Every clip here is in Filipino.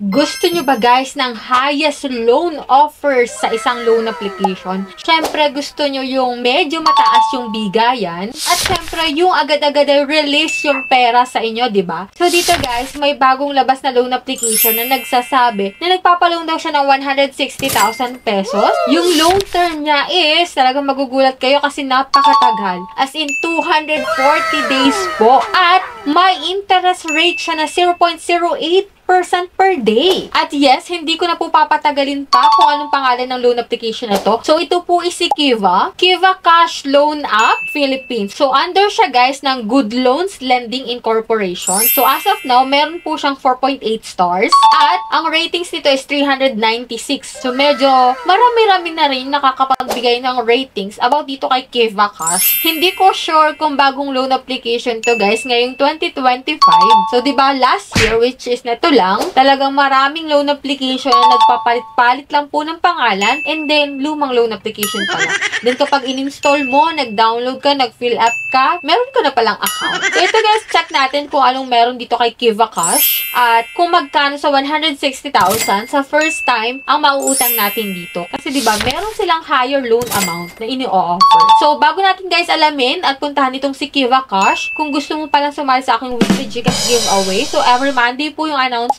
Gusto nyo ba guys ng highest loan offers sa isang loan application? Syempre gusto nyo yung medyo mataas yung bigayan at syempre yung agad-agad ay release yung pera sa inyo, di ba? So dito guys, may bagong labas na loan application na nagsasabi na nagpapaloan daw siya ng 160,000 pesos. Yung loan term niya is talagang magugulat kayo kasi napakatagal. As in 240 days po at may interest rate siya na 0.08% per day. At yes, hindi ko na po papatagalin pa kung anong pangalan ng loan application na to. So, ito po is si Kiva. Kiva Cash Loan App Philippines. So, under siya guys ng Good Loans Lending Incorporation. So, as of now, meron po siyang 4.8 stars. At ang ratings nito is 396. So, medyo marami-rami na rin nakakapagbigay ng ratings about dito kay Kiva Cash. Hindi ko sure kung bagong loan application to guys ngayong 2025. So, diba last year, which is neto lang, talagang maraming loan application na nagpapalit-palit lang po ng pangalan and then lumang loan application pala. Then kapag in-install mo, nag-download ka, nag-fill up ka, meron ka na palang account. So ito guys, check natin kung anong meron dito kay Kiva Cash at kung magkano sa 160,000 sa first time ang mauutang natin dito. Kasi diba, meron silang higher loan amount na ini-offer. So bago natin guys alamin at puntahan itong si Kiva Cash, kung gusto mo palang sumali sa aking weekly GCash giveaway, so every Monday po yung announcement.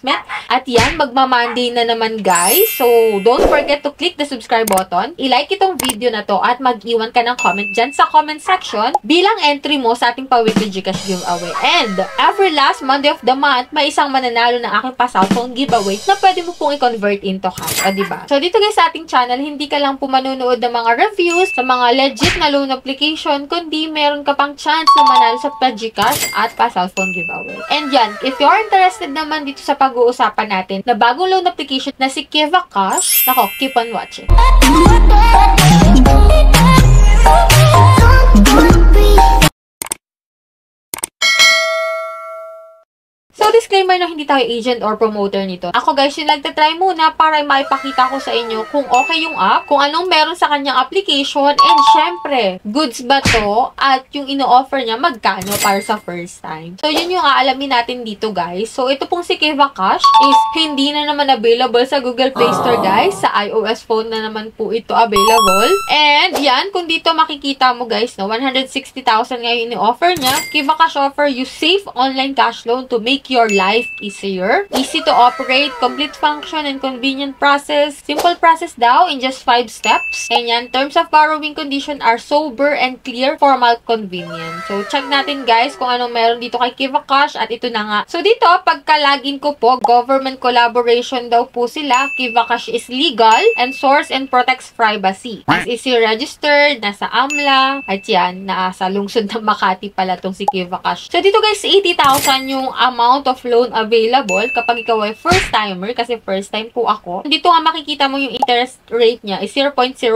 At yan, magma-Monday na naman guys. So, don't forget to click the subscribe button. I-like itong video na to at mag-iwan ka ng comment dyan sa comment section bilang entry mo sa ating pa-weekly GCash giveaway. And, every last Monday of the month, may isang mananalo ng aking pa-cellphone giveaway na pwede mo pong i-convert into cash. O, diba? So, dito guys sa ating channel, hindi ka lang po manunood ng mga reviews sa mga legit na loan application, kundi meron ka pang chance na manalo sa pa-GCash at pa-cellphone giveaway. And yan, if you're interested naman dito sa pag-uusapan natin na bagong loan application na si Kiva Cash, nako, keep on watching. So, disclaimer na hindi tayo agent or promoter nito. Ako guys, yung nagtatry muna para maipakita ko sa inyo kung okay yung app, kung anong meron sa kanyang application, and syempre, goods ba to, at yung ino-offer niya magkano para sa first time. So, yun yung aalamin natin dito guys. So, ito pong si Kiva Cash is hindi na naman available sa Google Play Store guys. Sa iOS phone na naman po ito available. And yan, kung dito makikita mo guys, no, 160,000 ngayon ino-offer niya. Kiva Cash offer you safe online cash loan to make your life easier. Easy to operate, complete function, and convenient process. Simple process daw in just 5 steps. Ganyan, terms of borrowing condition are sober and clear, formal, convenient. So, check natin guys kung anong meron dito kay Kiva Cash at ito na nga. So, dito, pagka-login ko po, government collaboration daw po sila. Kiva Cash is legal and source and protects privacy. Is registered, nasa AMLA, at yan, nasa lungsod ng Makati pala tong si Kiva Cash. So, dito guys, 80,000 yung amount of loan available kapag ikaw ay first timer, kasi first time po ako. Dito nga makikita mo yung interest rate niya is 0.08%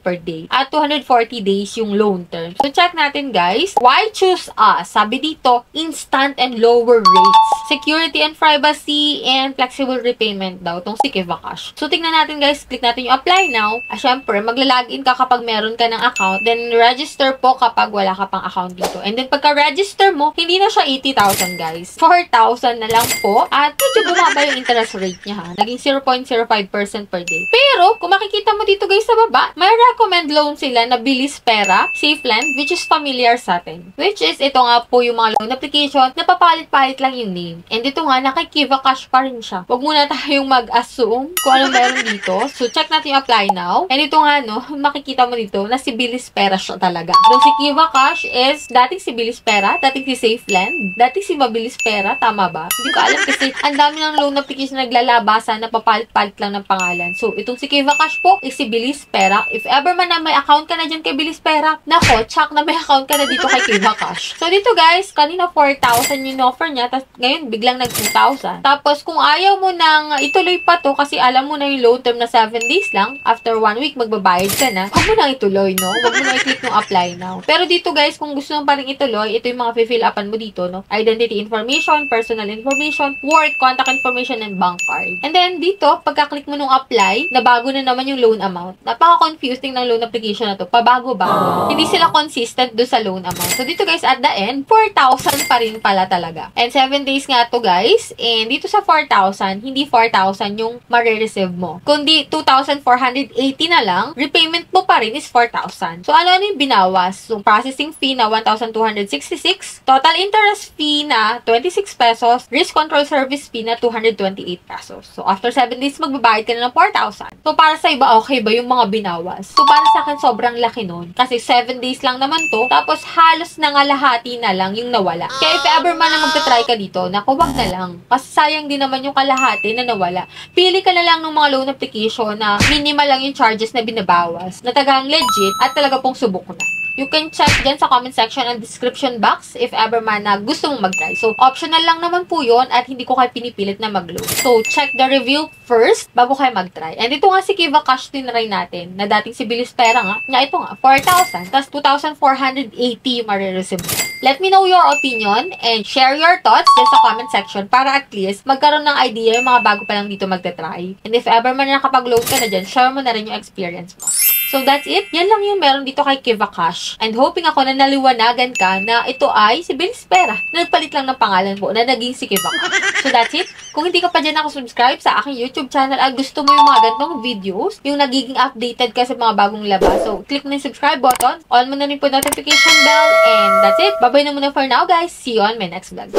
per day at 240 days yung loan term. So check natin guys. Why choose us? Sabi dito, instant and lower rates, security and privacy, and flexible repayment daw tong si Kiva Cash. So tingnan natin guys, click natin yung apply now. Syempre, magla-login ka kapag meron ka ng account, then register po kapag wala ka pang account dito. And then pagka-register mo, hindi na siya 80,000 guys. 4,000 na lang po. At medyo bumaba yung interest rate niya ha. Naging 0.05% per day. Pero, kung makikita mo dito guys sa baba, may recommend loan sila na Bilis Pera, SafeLend, which is familiar sa atin. Which is, ito nga po yung mga loan application na papalit-palit lang yung name. And ito nga, Kiva Cash pa rin siya. Huwag muna tayong mag-assume kung ano meron dito. So, check natin yung apply now. And ito nga, no, makikita mo dito na si Bilis Pera siya talaga. So, si Kiva Cash is dating si Bilis Pera, dating si SafeLend, dating si Mabilis Pera, tama ba? Hindi ko alam kasi ang dami ng loan application na naglalabasan na papalit-palit lang ng pangalan. So, itong si Kiva Cash po is si Bilis Pera. If ever man na may account ka na dyan kay Bilis Pera, nako, check na may account ka na dito kay Kiva Cash. So, dito guys, kanina 4,000 yung offer niya, tapos ngayon biglang nag 2,000. Tapos, kung ayaw mo nang ituloy pa to kasi alam mo na yung loan term na 7 days lang, after 1 week, magbabayad ka na, huwag mo nang ituloy, no? Huwag mo nang i-click ng apply now. Pero dito guys, kung gusto mo pa rin ituloy, ito yung mga fill upan mo dito, no? Identity information, personal information, work, contact information, and bank card. And then, dito, pagka-click mo nung apply, nabago na naman yung loan amount. Napaka-confusing ng loan application na to. Pabago-bago. Hindi sila consistent do sa loan amount. So, dito guys, at the end, 4,000 pa rin pala talaga. And 7 days nga to guys. And dito sa 4,000, hindi 4,000 yung marireceive mo. Kundi 2,480 na lang, repayment mo pa rin is 4,000. So, ano yung binawas? So, processing fee na 1,266, total interest fee na 26 pesos, risk control service fee na 228 pesos. So, after 7 days, magbabayad ka na ng 4,000. So, para sa iba, okay ba yung mga binawas? So, para sa akin, sobrang laki nun. Kasi 7 days lang naman to, tapos halos nangalahati na lang yung nawala. Kaya if ever man na magta-try ka dito, naku, wag na lang. Kasi sayang din naman yung kalahati na nawala. Pili ka na lang ng mga loan application na minimal lang yung charges na binabawas, na tagang legit at talaga pong subok na. You can check dyan sa comment section and description box if ever man na gusto mong mag-try. So, optional lang naman po yun at hindi ko kayo pinipilit na mag-load. So, check the review first bago kayo mag-try. And ito nga si Kiva Cash din rin natin na dating si Bilis Pera nga. Ito nga, 4,000. Tapos 2,480 yung marireceive mo. Let me know your opinion and share your thoughts dyan sa comment section para at least magkaroon ng idea yung mga bago pa lang dito magta-try. And if ever man na nakapag-load ka na dyan, share mo na rin yung experience mo. So, that's it. Yan lang yung meron dito kay Kiva Cash. And hoping ako na naliwanagan ka na ito ay si Bilis Pera. Nagpalit lang ng pangalan po na naging si Kiva Cash. So, that's it. Kung hindi ka pa dyan nakasubscribe sa aking YouTube channel at gusto mo yung mga ganitong videos, yung nagiging updated ka sa mga bagong labas. So, click na yung subscribe button. On mo na rin po notification bell. And that's it. Bye-bye na muna for now, guys. See you on my next vlog.